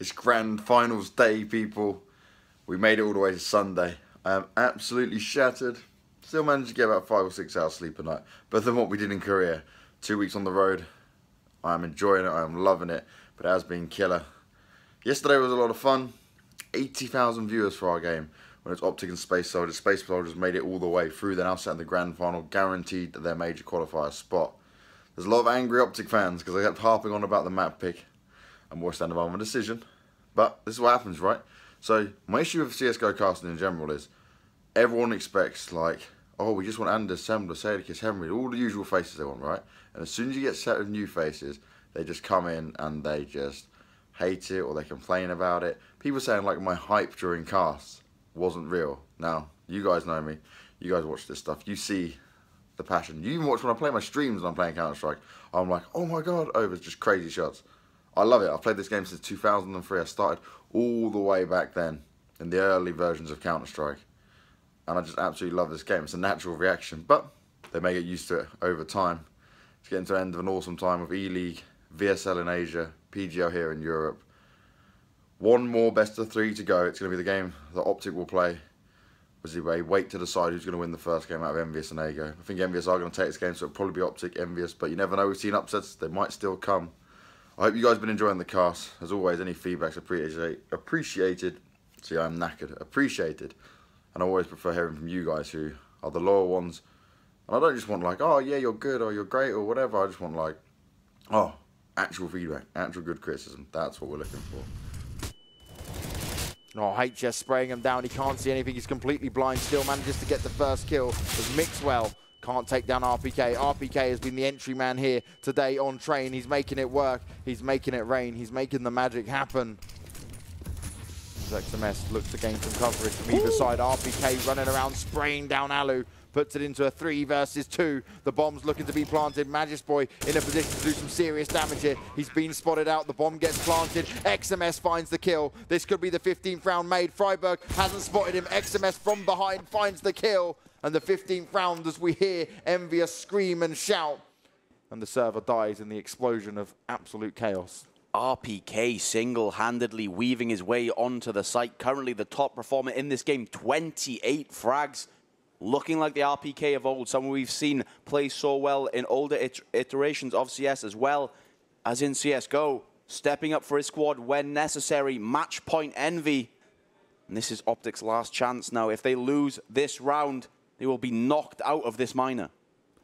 It's grand finals day, people. We made it all the way to Sunday. I am absolutely shattered. Still managed to get about 5 or 6 hours sleep a night. Better than what we did in Korea. 2 weeks on the road. I am enjoying it. I am loving it. But it has been killer. Yesterday was a lot of fun. 80,000 viewers for our game. When it's Optic and Space Soldiers. Space Soldiers made it all the way through. They're now set in the grand final. Guaranteed their major qualifier spot. There's a lot of angry Optic fans because I kept harping on about the map pick. I'm more standing by my decision. But this is what happens, right? So, my issue with CSGO casting in general is everyone expects, like, oh, we just want Anders, Sembler, Sadikis, Henry, all the usual faces they want, right? And as soon as you get set with new faces, they just come in and they just hate it or they complain about it. People saying, like, my hype during casts wasn't real. Now, you guys know me. You guys watch this stuff. You see the passion. You even watch when I play my streams when I'm playing Counter-Strike. I'm like, oh my god, over just crazy shots. I love it. I've played this game since 2003. I started all the way back then in the early versions of Counter-Strike. And I just absolutely love this game. It's a natural reaction, but they may get used to it over time. It's getting to the end of an awesome time with E-League, VSL in Asia, PGL here in Europe. One more best of 3 to go. It's going to be the game that Optic will play. As they wait to decide who's going to win the first game out of Envious and Ago. I think Envious are going to take this game, so it'll probably be Optic, Envious, but you never know. We've seen upsets. They might still come. I hope you guys have been enjoying the cast. As always, any feedback's appreciated. See, I'm knackered. Appreciated. And I always prefer hearing from you guys who are the loyal ones. And I don't just want like, oh yeah, you're good or you're great or whatever. I just want like, oh, actual feedback, actual good criticism. That's what we're looking for. Oh, HS spraying him down. He can't see anything. He's completely blind. Still manages to get the first kill. As Mixwell can't take down RPK. RPK has been the entry man here today on Train. He's making it work. He's making it rain. He's making the magic happen. As XMS looks to gain some coverage from either side. RPK running around, spraying down Alu. Puts it into a 3 versus 2. The bomb's looking to be planted. Magisboy in a position to do some serious damage here. He's been spotted out. The bomb gets planted. XMS finds the kill. This could be the 15th round made. Freiburg hasn't spotted him. XMS from behind finds the kill. And the 15th round as we hear Envious scream and shout. And the server dies in the explosion of absolute chaos. RPK single-handedly weaving his way onto the site. Currently the top performer in this game. 28 frags. Looking like the RPK of old, someone we've seen play so well in older iterations of CS as well as in CSGO. Stepping up for his squad when necessary. Match point envy. And this is Optic's last chance now. If they lose this round, they will be knocked out of this minor.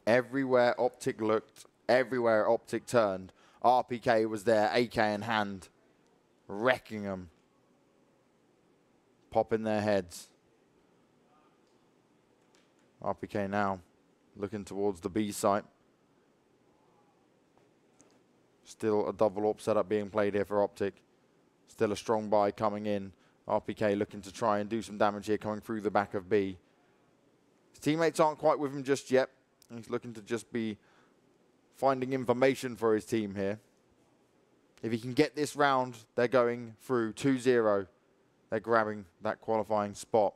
Everywhere Optic looked, everywhere Optic turned, RPK was there, AK in hand, wrecking them. Popping their heads. RPK now looking towards the B site. Still a double AWP setup being played here for Optic. Still a strong buy coming in. RPK looking to try and do some damage here coming through the back of B. His teammates aren't quite with him just yet. He's looking to just be finding information for his team here. If he can get this round, they're going through 2-0. They're grabbing that qualifying spot.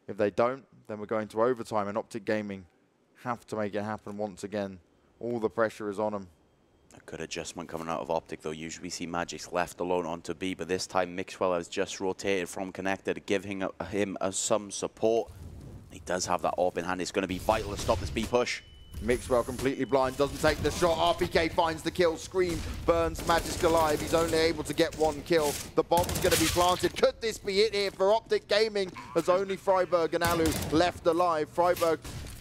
If they don't, then we're going to overtime, and Optic Gaming have to make it happen once again. All the pressure is on them. A good adjustment coming out of Optic, though. Usually we see Magic's left alone onto B, but this time Mixwell has just rotated from connector to give him some support. He does have that AWP in hand. It's going to be vital to stop this B push. Mixwell completely blind, doesn't take the shot. RPK finds the kill. Scream burns Magic alive. He's only able to get 1 kill. The bomb's going to be planted. Could this be it here for Optic Gaming? As only Freiburg and Alu left alive. Freiburg,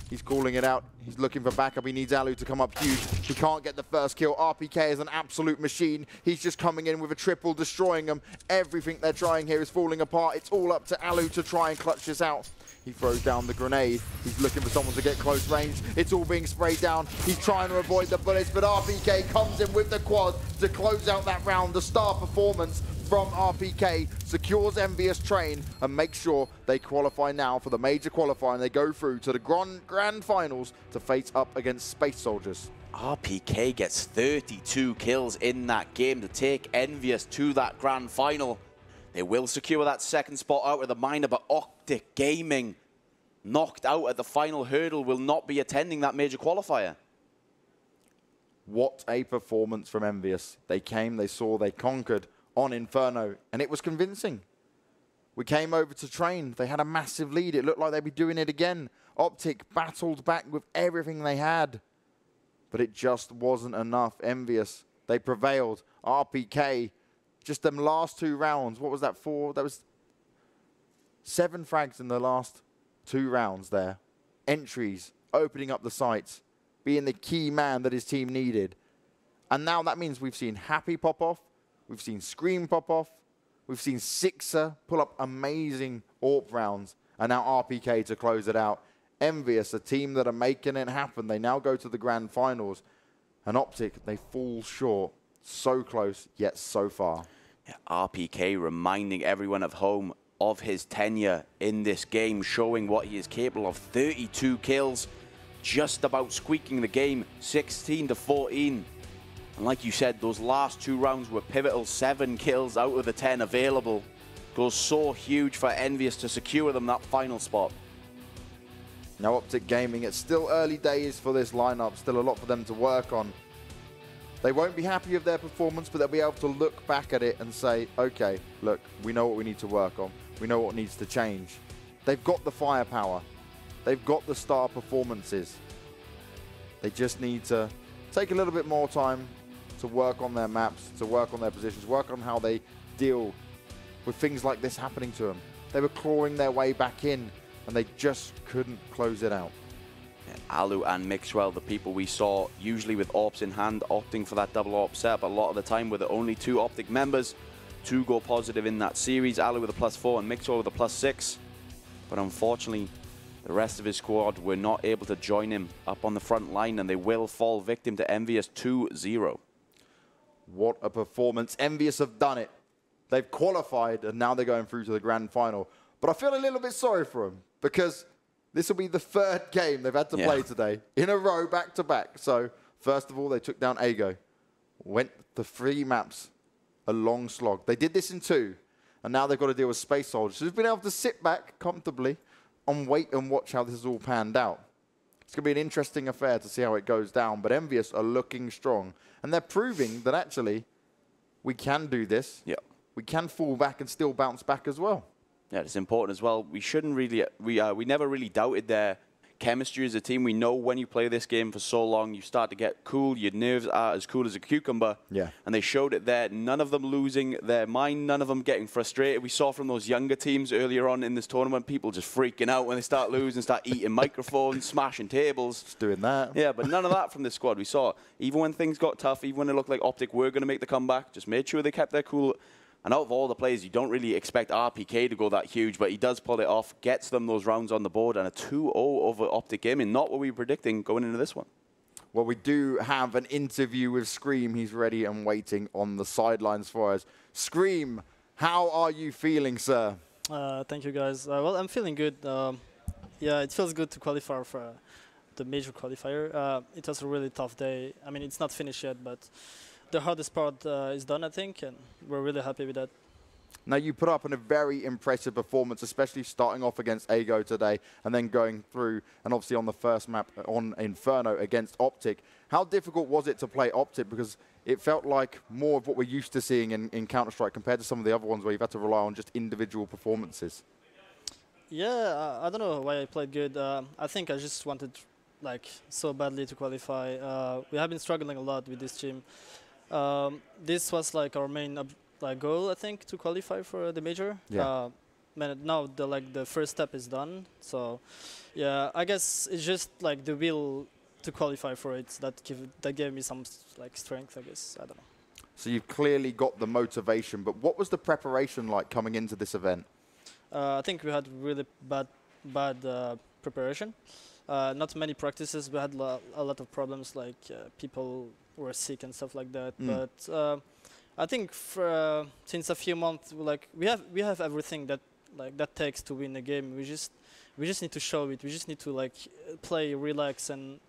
he's calling it out. He's looking for backup. He needs Alu to come up huge. He can't get the first kill. RPK is an absolute machine. He's just coming in with a triple, destroying them. Everything they're trying here is falling apart. It's all up to Alu to try and clutch this out. He throws down the grenade. He's looking for someone to get close range. It's all being sprayed down. He's trying to avoid the bullets, but RPK comes in with the quad to close out that round. The star performance from RPK secures Envious Train and makes sure they qualify now for the major qualifier, and they go through to the grand finals to face up against Space Soldiers. RPK gets 32 kills in that game to take Envious to that grand final. They will secure that second spot out of the minor, but Optic Gaming, knocked out at the final hurdle, will not be attending that major qualifier. What a performance from Envious. They came, they saw, they conquered. on Inferno, and it was convincing. We came over to train. They had a massive lead. It looked like they'd be doing it again. Optic battled back with everything they had, but it just wasn't enough. Envious, they prevailed. RPK, just them last 2 rounds. What was that for? That was 7 frags in the last 2 rounds there. Entries, opening up the sights, being the key man that his team needed. And now that means we've seen Happy pop off, we've seen Scream pop off, we've seen Sixer pull up amazing AWP rounds, and now RPK to close it out. Envious, a team that are making it happen. They now go to the grand finals. And Optic, they fall short. So close, yet so far. Yeah, RPK reminding everyone at home of his tenure in this game, showing what he is capable of. 32 kills, just about squeaking the game, 16-14. And like you said, those last 2 rounds were pivotal. 7 kills out of the 10 available. Goes so huge for Envious to secure them that final spot. Now Optic Gaming, it's still early days for this lineup, still a lot for them to work on. They won't be happy with their performance, but they'll be able to look back at it and say, okay, look, we know what we need to work on. We know what needs to change. They've got the firepower. They've got the star performances. They just need to take a little bit more time to work on their maps, to work on their positions, work on how they deal with things like this happening to them. They were clawing their way back in, and they just couldn't close it out. Alu and Mixwell, the people we saw usually with AWPs in hand, opting for that double AWP setup. A lot of the time were the only 2 Optic members to go positive in that series. Alu with a +4 and Mixwell with a +6. But unfortunately, the rest of his squad were not able to join him up on the front line, and they will fall victim to Envious 2-0. What a performance. Envious have done it. They've qualified, and now they're going through to the grand final. But I feel a little bit sorry for them, because this will be the 3rd game they've had to play today in a row, back to back. So, first of all, they took down Ago. Went the 3 maps, a long slog. They did this in 2, and now they've got to deal with Space Soldiers, who've been able to sit back comfortably and wait and watch how this is all panned out. It's going to be an interesting affair to see how it goes down, but Envious are looking strong, and they're proving that actually we can do this. Yep. We can fall back and still bounce back as well. Yeah, it's important as well. We shouldn't really, we never really doubted their chemistry as a team. We know when you play this game for so long, you start to get cool. Your nerves are as cool as a cucumber. Yeah. And they showed it there. None of them losing their mind. None of them getting frustrated. We saw from those younger teams earlier on in this tournament, people just freaking out when they start losing, start eating microphones, smashing tables. Just doing that. Yeah, but none of that from this squad. We saw, even when things got tough, even when it looked like Optic were going to make the comeback, just made sure they kept their cool. And out of all the players, you don't really expect RPK to go that huge, but he does pull it off, gets them those rounds on the board, and a 2-0 over Optic Gaming. Not what we were predicting going into this one. Well, we do have an interview with Scream. He's ready and waiting on the sidelines for us. Scream, how are you feeling, sir? Thank you, guys. Well, I'm feeling good. Yeah, it feels good to qualify for the major qualifier. It was a really tough day. I mean, it's not finished yet, but the hardest part is done, I think, and we're really happy with that. Now, you put up a very impressive performance, especially starting off against Ago today and then going through, and obviously on the first map on Inferno against Optic. How difficult was it to play Optic? Because it felt like more of what we're used to seeing in Counter-Strike compared to some of the other ones where you've had to rely on just individual performances. Yeah, I don't know why I played good. I think I just wanted like so badly to qualify. We have been struggling a lot with this team. This was like our main goal, I think, to qualify for the major. Yeah. Now the first step is done. So, yeah, I guess it's just like the will to qualify for it that gave me some like strength, I guess. I don't know. So you've clearly got the motivation, but what was the preparation like coming into this event? I think we had really bad preparation. Not many practices. We had a lot of problems, like people were sick and stuff like that. But I think since a few months, like we have everything that takes to win the game. We just need to show it. We just need to like play, relax, and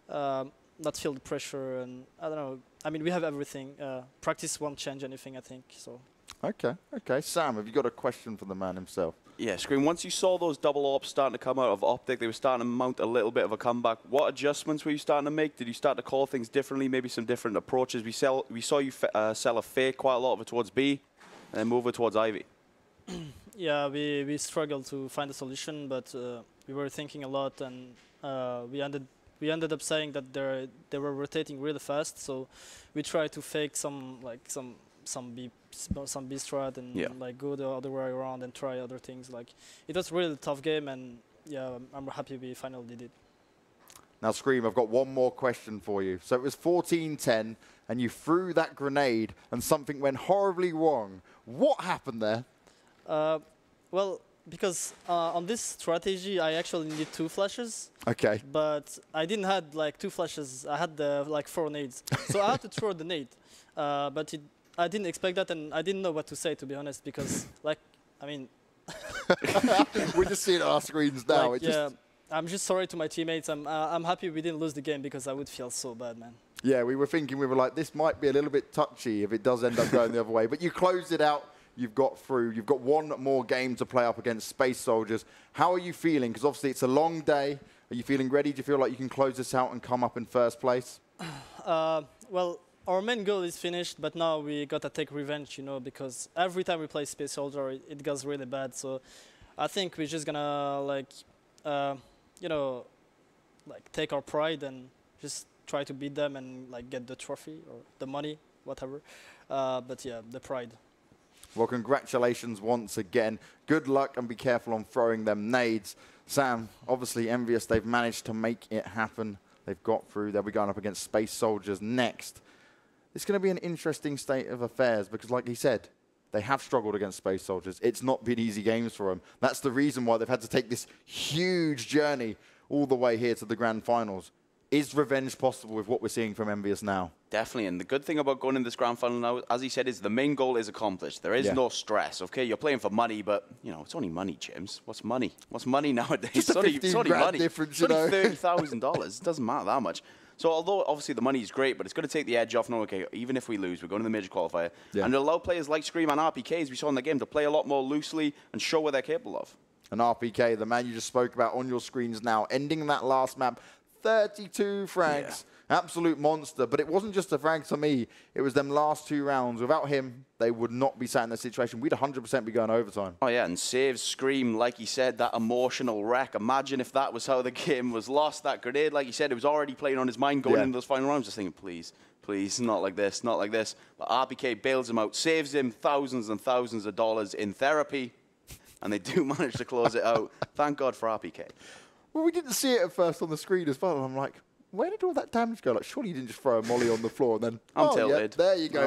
not feel the pressure. And I don't know. I mean, we have everything. Practice won't change anything, I think. So. Okay. Sam, have you got a question for the man himself? Yeah, Scream, once you saw those double AWPs starting to come out of Optic, they were starting to mount a little bit of a comeback. What adjustments were you starting to make? Did you start to call things differently, maybe some different approaches? We saw you sell a fake quite a lot of it towards B. and then move it towards Ivy. Yeah, we struggled to find a solution, but we were thinking a lot, and we ended up saying that they were rotating really fast. So we tried to fake some B strat and like go the other way around and try other things. Like it was really a tough game, and yeah, I'm happy we finally did it. Now, Scream, I've got one more question for you. So it was 14-10, and you threw that grenade, and something went horribly wrong. What happened there? Well, because on this strategy, I actually need 2 flashes. Okay. But I didn't have like 2 flashes. I had like 4 nades. So I had to throw the nade. But I didn't expect that, and I didn't know what to say, to be honest, because like, I mean... We're just seeing it on our screens now. Like, yeah, I'm just sorry to my teammates. I'm happy we didn't lose the game, because I would feel so bad, man. Yeah, we were thinking, we were like, this might be a little bit touchy if it does end up going the other way. But you closed it out. You've got through. You've got one more game to play up against Space Soldiers. How are you feeling? Because obviously it's a long day. Are you feeling ready? Do you feel like you can close this out and come up in first place? Well, our main goal is finished, but now we gotta take revenge, you know, because every time we play Space Soldier, it goes really bad. So I think we're just gonna like, you know, like take our pride and just try to beat them and like get the trophy or the money, whatever. But yeah, the pride. Well, congratulations once again. Good luck, and be careful on throwing them nades. Sam, obviously Envious, they've managed to make it happen. They've got through. They'll be going up against Space Soldiers next. It's going to be an interesting state of affairs because, like he said, they have struggled against Space Soldiers. It's not been easy games for them. That's the reason why they've had to take this huge journey all the way here to the grand finals. Is revenge possible with what we're seeing from Envious now? Definitely, and the good thing about going in this grand final now, as he said, is the main goal is accomplished. There is no stress, okay? You're playing for money, but, you know, it's only money, James. What's money? What's money nowadays? Just a 15 grand difference, you know? It's only $30,000. It doesn't matter that much. So although obviously the money is great, but it's going to take the edge off. No, okay, even if we lose, we're going to the major qualifier. Yeah. And allow players like Scream and RPK, as we saw in the game, to play a lot more loosely and show what they're capable of. And RPK, the man you just spoke about on your screens now, ending that last map, 32 frags. Yeah. Absolute monster. But it wasn't just a frag to me. It was them last 2 rounds. Without him, they would not be sat in that situation. We'd 100% be going overtime. Oh, yeah, and saves Scream, like he said, that emotional wreck. Imagine if that was how the game was lost. That grenade, like he said, it was already playing on his mind going into those final rounds, just thinking, please, please, not like this, not like this. But RPK bails him out, saves him thousands and thousands of dollars in therapy, and they do manage to close it out. Thank God for RPK. Well, we didn't see it at first on the screen as well. I'm like, where did all that damage go? Like, surely you didn't just throw a molly on the floor and then... I'm tilted. Yeah, there you go.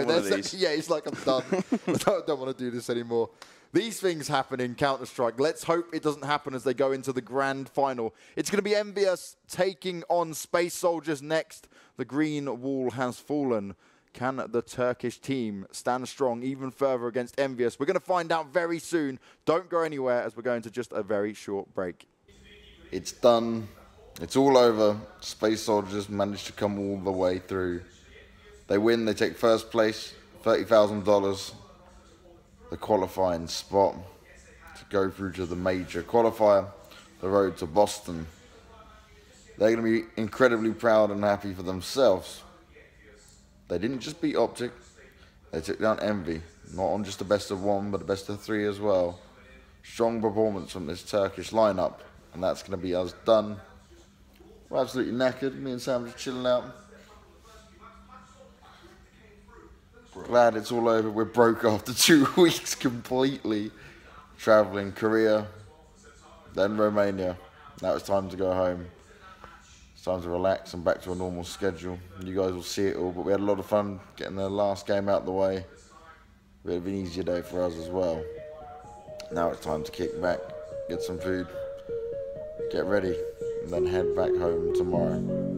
Yeah, he's like, I'm done. I don't want to do this anymore. These things happen in Counter-Strike. Let's hope it doesn't happen as they go into the grand final. It's going to be Envious taking on Space Soldiers next. The green wall has fallen. Can the Turkish team stand strong even further against Envious? We're going to find out very soon. Don't go anywhere as we're going to just a very short break. It's done. It's all over. Space Soldiers managed to come all the way through. They win. They take first place, $30,000. The qualifying spot to go through to the major qualifier, the road to Boston. They're going to be incredibly proud and happy for themselves. They didn't just beat Optic. They took down Envy. Not on just the best of 1, but the best of 3 as well. Strong performance from this Turkish lineup. And that's going to be us done. We're absolutely knackered. Me and Sam just chilling out. Glad it's all over. We're broke after 2 weeks completely. Traveling Korea, then Romania. Now it's time to go home. It's time to relax and back to a normal schedule. You guys will see it all, but we had a lot of fun getting the last game out the way. Bit of an easier day for us as well. Now it's time to kick back, get some food, get ready, and then head back home tomorrow.